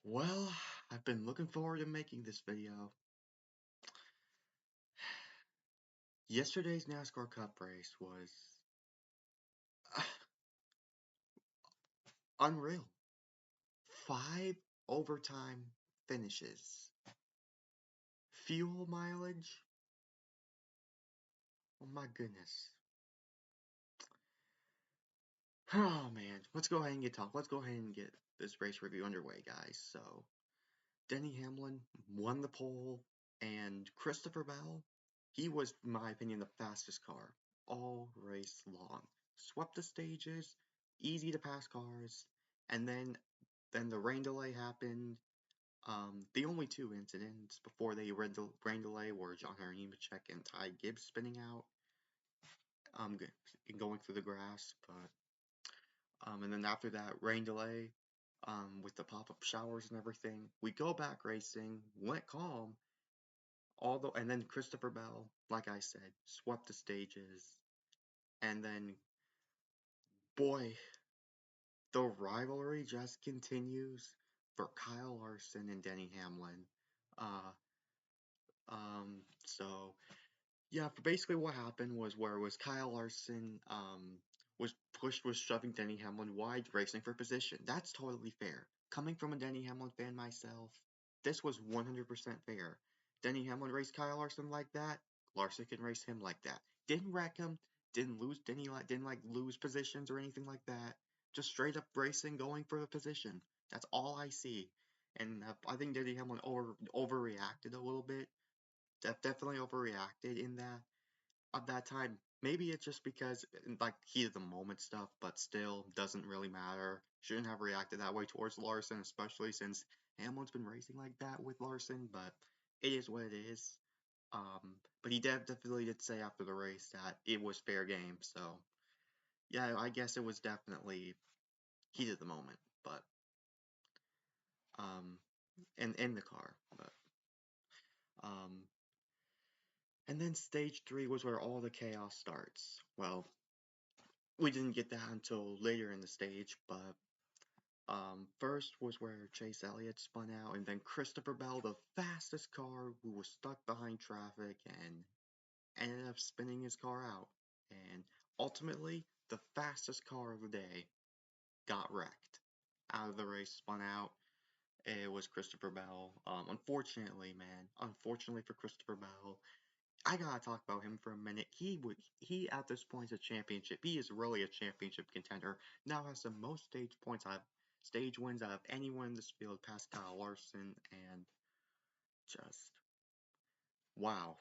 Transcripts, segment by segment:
Well, I've been looking forward to making this video. Yesterday's NASCAR Cup race was uh, unreal. 5 overtime finishes. Fuel mileage? Oh my goodness. Oh man, let's go ahead and get this race review underway, guys. So, Denny Hamlin won the pole, and Christopher Bell, he was, in my opinion, the fastest car all race long. Swept the stages, easy to pass cars, and then the rain delay happened. The only two incidents before the rain delay were John Hunter Nemechek and Ty Gibbs spinning out, going through the grass, but and then after that rain delay, with the pop-up showers and everything, we go back racing, went calm, although, and then Christopher Bell, like I said, swept the stages, and then, boy, the rivalry just continues for Kyle Larson and Denny Hamlin. Uh, so yeah, for basically what happened was Kyle Larson was shoving Denny Hamlin wide, racing for position. That's totally fair. Coming from a Denny Hamlin fan myself, this was 100% fair. Denny Hamlin raced Kyle Larson like that. Larson can race him like that. Didn't wreck him. Didn't like lose positions or anything like that. Just straight up racing, going for the position. That's all I see. And I think Denny Hamlin overreacted a little bit. Definitely overreacted in that at that time. Maybe it's just because like heat of the moment stuff, but still doesn't really matter. Shouldn't have reacted that way towards Larson, especially since Hamlin's been racing like that with Larson. But it is what it is. But he definitely did say after the race that it was fair game. So yeah, I guess it was definitely heat of the moment, but um, in the car, but um, and then stage three was where all the chaos starts. Well, we didn't get that until later in the stage, but first was where Chase Elliott spun out, and then Christopher Bell, the fastest car, who was stuck behind traffic and ended up spinning his car out. And ultimately, the fastest car of the day got wrecked. Out of the race, spun out. It was Christopher Bell. Unfortunately for Christopher Bell, I gotta talk about him for a minute. He at this point is a championship. He is really a championship contender. Now has the most stage wins out of anyone in this field past Kyle Larson, and just wow.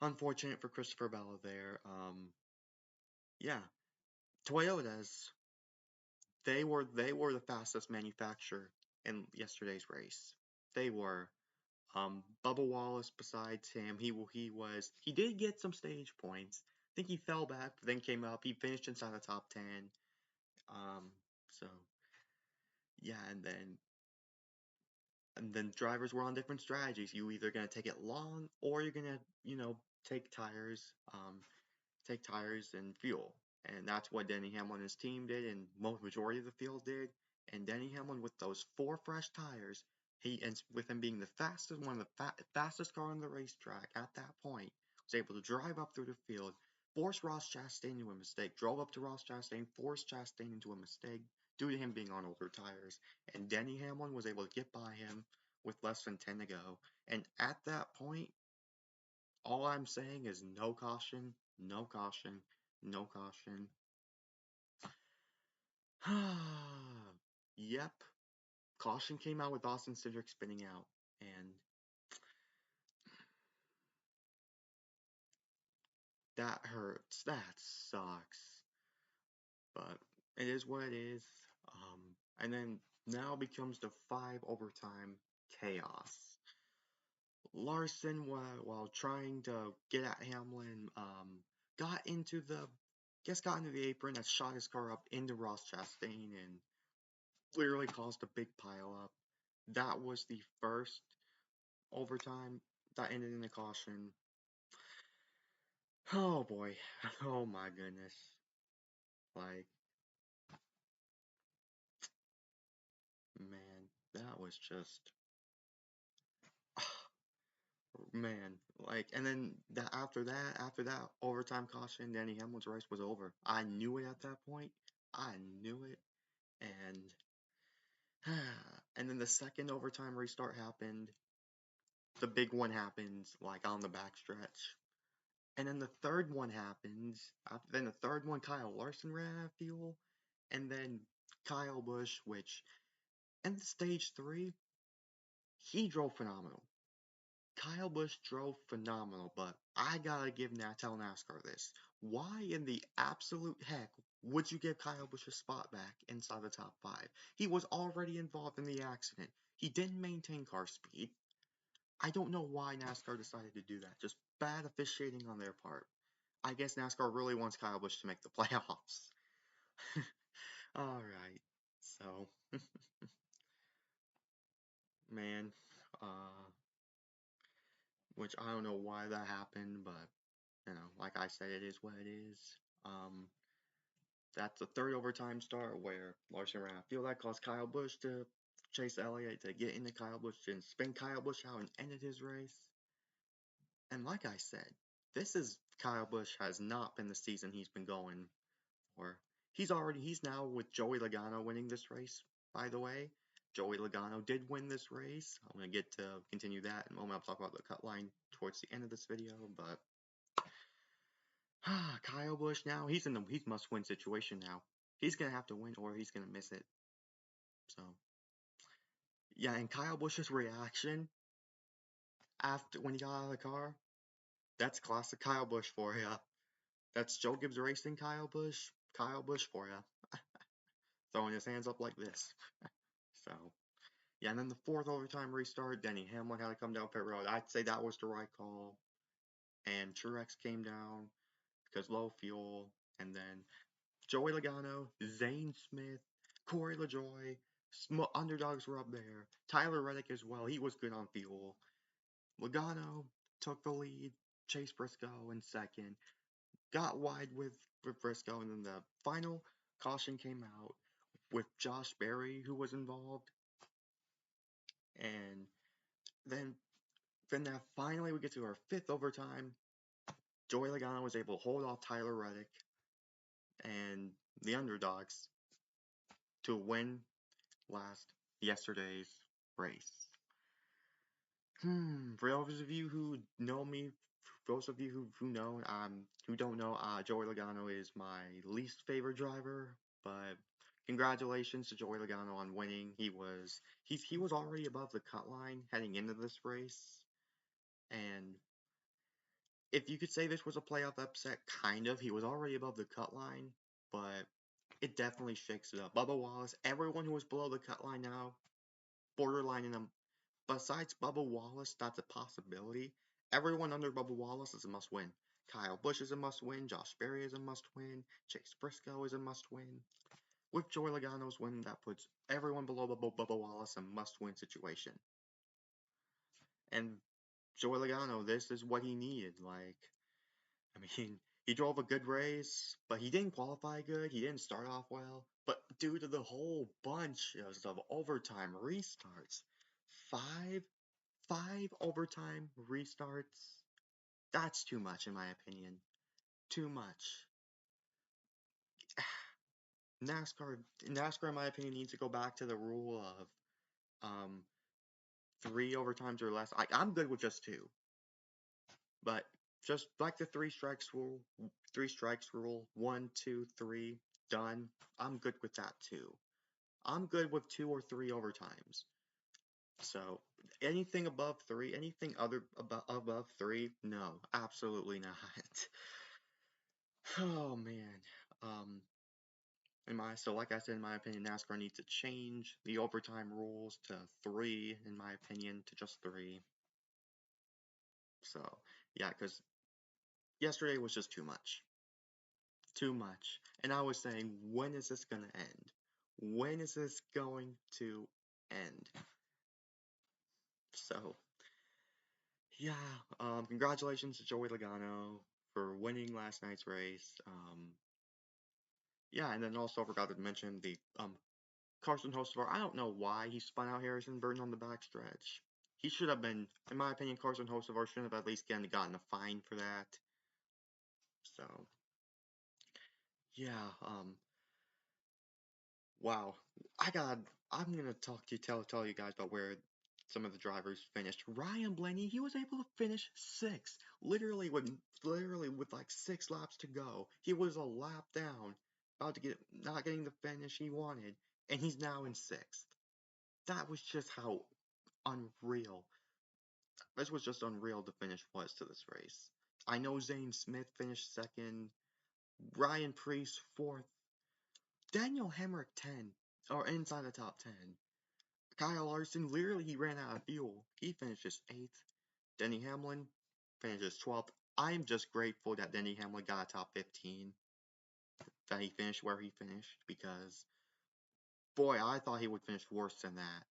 Unfortunate for Christopher Bell there. Yeah, Toyotas. They were the fastest manufacturer in yesterday's race. They were. Bubba Wallace besides him, he did get some stage points. I think he fell back, but then came up. He finished inside the top 10. Um, so yeah, and then drivers were on different strategies. You either gonna take it long or you're gonna take tires and fuel. And that's what Denny Hamlin and his team did, and most majority of the field did. And Denny Hamlin, with those 4 fresh tires, with him being the fastest one of the fastest car on the racetrack at that point, was able to drive up through the field, force Ross Chastain into a mistake, drove up to Ross Chastain, forced Chastain into a mistake due to him being on older tires, and Denny Hamlin was able to get by him with less than 10 to go. And at that point, all I'm saying is no caution, no caution, no caution. Yep, caution came out with Austin Cindric spinning out, and that hurts. That sucks. But it is what it is. And then now becomes the 5 overtime chaos. Larson, while trying to get at Hamlin, got into the apron that shot his car up into Ross Chastain and literally caused a big pile up. That was the first overtime that ended in a caution. Oh boy. Oh my goodness. Like, man. That was just, man, like, and then after that overtime caution, Danny Hamlin's race was over. I knew it at that point. I knew it, and and then the second overtime restart happened. The big one happens like on the backstretch, and then the third one happens. Then the third one, Kyle Larson ran out of fuel, and then Kyle Busch, which in stage three, he drove phenomenal. Kyle Busch drove phenomenal, but I gotta tell NASCAR this. Why in the absolute heck would you give Kyle Busch a spot back inside the top five? He was already involved in the accident. He didn't maintain car speed. I don't know why NASCAR decided to do that. Just bad officiating on their part. I guess NASCAR really wants Kyle Busch to make the playoffs. Alright. So, man, uh, which I don't know why that happened, but like I said, it is what it is. Um, that's the third overtime start where Larson ran out of fuel. That caused Kyle Busch to chase Elliott to get into Kyle Busch and spin Kyle Busch out and ended his race. And like I said, Kyle Busch has not been the season he's been going for. He's now with Joey Logano winning this race, by the way. Joey Logano did win this race. I'm going to get to continue that in a moment. I'll talk about the cut line towards the end of this video, but Kyle Busch now, he's must-win situation now. He's gonna have to win or he's gonna miss it. So yeah, and Kyle Busch's reaction after when he got out of the car, that's classic Kyle Busch for ya. That's Joe Gibbs Racing Kyle Busch for ya. Throwing his hands up like this. So yeah, and then the fourth overtime restart, Denny Hamlin had to come down pit road. I'd say that was the right call. And Truex came down because low fuel, and then Joey Logano, Zane Smith, Corey LaJoie, underdogs were up there. Tyler Reddick as well. He was good on fuel. Logano took the lead. Chase Briscoe in second. Got wide with Briscoe, and then the final caution came out with Josh Berry, who was involved. And then that finally we get to our fifth overtime. Joey Logano was able to hold off Tyler Reddick and the underdogs to win yesterday's race. For those of you who know me, for those of you who know, who don't know, Joey Logano is my least favorite driver, but congratulations to Joey Logano on winning. He was already above the cut line heading into this race, and if you could say this was a playoff upset, kind of. He was already above the cut line, but it definitely shakes it up. Bubba Wallace, everyone who was below the cut line now, borderline in them. Besides Bubba Wallace, that's a possibility. Everyone under Bubba Wallace is a must-win. Kyle Busch is a must-win. Josh Berry is a must-win. Chase Briscoe is a must-win. With Joey Logano's win, that puts everyone below Bubba Wallace in a must-win situation. And Joey Logano, this is what he needed. I mean, he drove a good race, but he didn't qualify good. He didn't start off well. But due to the whole bunch of overtime restarts, five overtime restarts, that's too much in my opinion. Too much. NASCAR in my opinion needs to go back to the rule of um 3 overtimes or less. I'm good with just 2. But just like the 3 strikes rule, 1, 2, 3, done. I'm good with that too. I'm good with 2 or 3 overtimes. So anything above 3, anything above 3, no, absolutely not. Oh man. Like I said, in my opinion, NASCAR needs to change the overtime rules to 3, in my opinion, to just 3. So yeah, because yesterday was just too much. Too much. And I was saying, when is this gonna end? When is this going to end? So yeah, congratulations to Joey Logano for winning last night's race. Yeah, and then also forgot to mention the Carson Hocevar, I don't know why he spun out Harrison Burton on the backstretch. He should have been, in my opinion, Carson Hocevar should have at least gotten a fine for that. So, yeah, wow. I'm gonna tell you guys about where some of the drivers finished. Ryan Blaney, he was able to finish sixth, literally with like 6 laps to go. He was a lap down, about to get, not getting the finish he wanted, and he's now in sixth. That was just how unreal. This was just unreal the finish was to this race. I know Zane Smith finished second, Ryan Preece fourth, Daniel Hemrick 10, or inside the top 10. Kyle Larson, literally, he ran out of fuel. He finishes 8th. Denny Hamlin finishes 12th. I'm just grateful that Denny Hamlin got a top 15, that he finished where he finished, because, boy, I thought he would finish worse than that.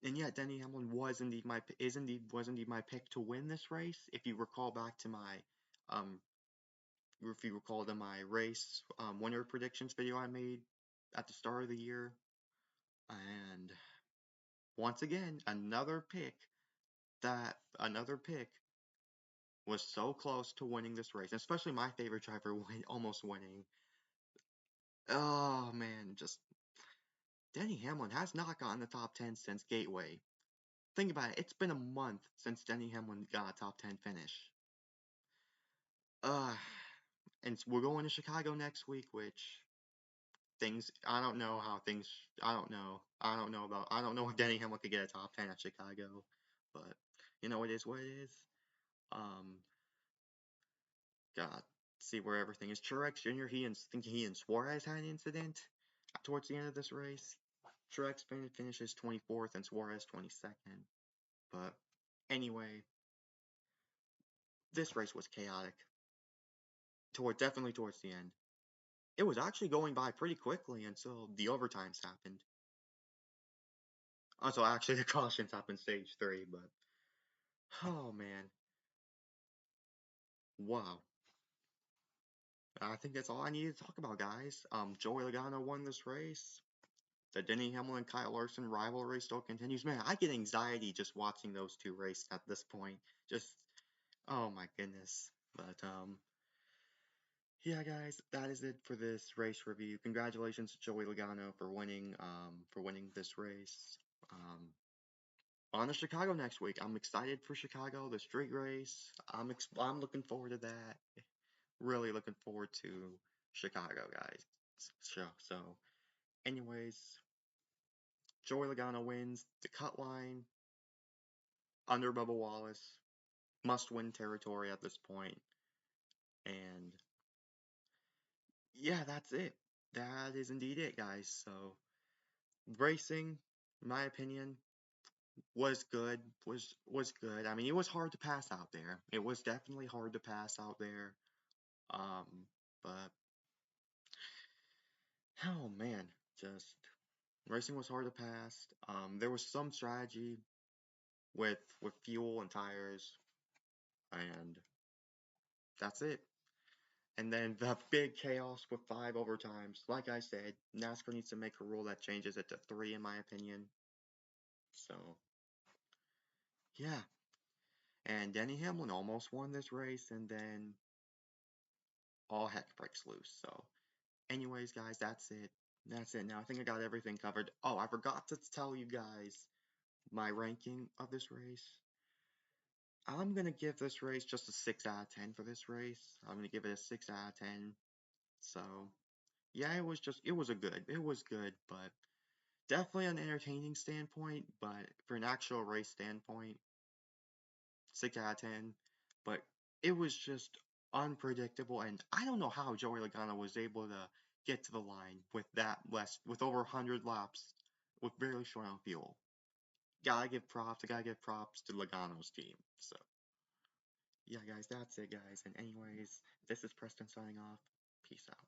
And yet, Denny Hamlin was indeed my pick to win this race. If you recall back to my, if you recall to my race winner predictions video I made at the start of the year, and once again, another pick was so close to winning this race, especially my favorite driver almost winning. Oh man, just Denny Hamlin has not gotten the top 10 since Gateway. Think about it, it's been a month since Denny Hamlin got a top 10 finish. Uh, and we're going to Chicago next week, which I don't know how things, I don't know. I don't know if Denny Hamlin could get a top 10 at Chicago, but it is what it is. Um, God, see where everything is. Truex Jr., he and Suarez had an incident towards the end of this race. Truex finishes 24th and Suarez 22nd. But anyway, this race was chaotic. Definitely towards the end. It was actually going by pretty quickly until the overtimes happened. Also, actually, the cautions happened stage 3, but oh man, wow. I think that's all I need to talk about, guys. Joey Logano won this race. The Denny Hamlin Kyle Larson rivalry still continues. Man, I get anxiety just watching those two race at this point. Just, oh my goodness. But yeah, guys, that is it for this race review. Congratulations to Joey Logano for winning this race. On to Chicago next week. I'm excited for Chicago, the street race. I'm looking forward to that. Really looking forward to Chicago, guys. So anyways, Joey Logano wins the cut line under Bubba Wallace. Must-win territory at this point. And yeah, that's it. That is indeed it, guys. So racing, in my opinion, was good. Was good. I mean, it was hard to pass out there. It was definitely hard to pass out there. But oh man, just racing was hard to pass. There was some strategy with fuel and tires, and that's it. And then the big chaos with 5 overtimes. Like I said, NASCAR needs to make a rule that changes it to 3, in my opinion. So, yeah. And Denny Hamlin almost won this race, and then all heck breaks loose. So, anyways, guys, that's it. That's it. Now, I think I got everything covered. Oh, I forgot to tell you guys my ranking of this race. I'm going to give this race just a 6 out of 10 for this race. I'm going to give it a 6 out of 10. So, yeah, it was good, but definitely an entertaining standpoint, but for an actual race standpoint, 6 out of 10. But it was just unpredictable, and I don't know how Joey Logano was able to get to the line with over 100 laps, with barely short on fuel. Gotta give props to Logano's team. So, yeah, guys, that's it, guys. And anyways, this is Preston signing off. Peace out.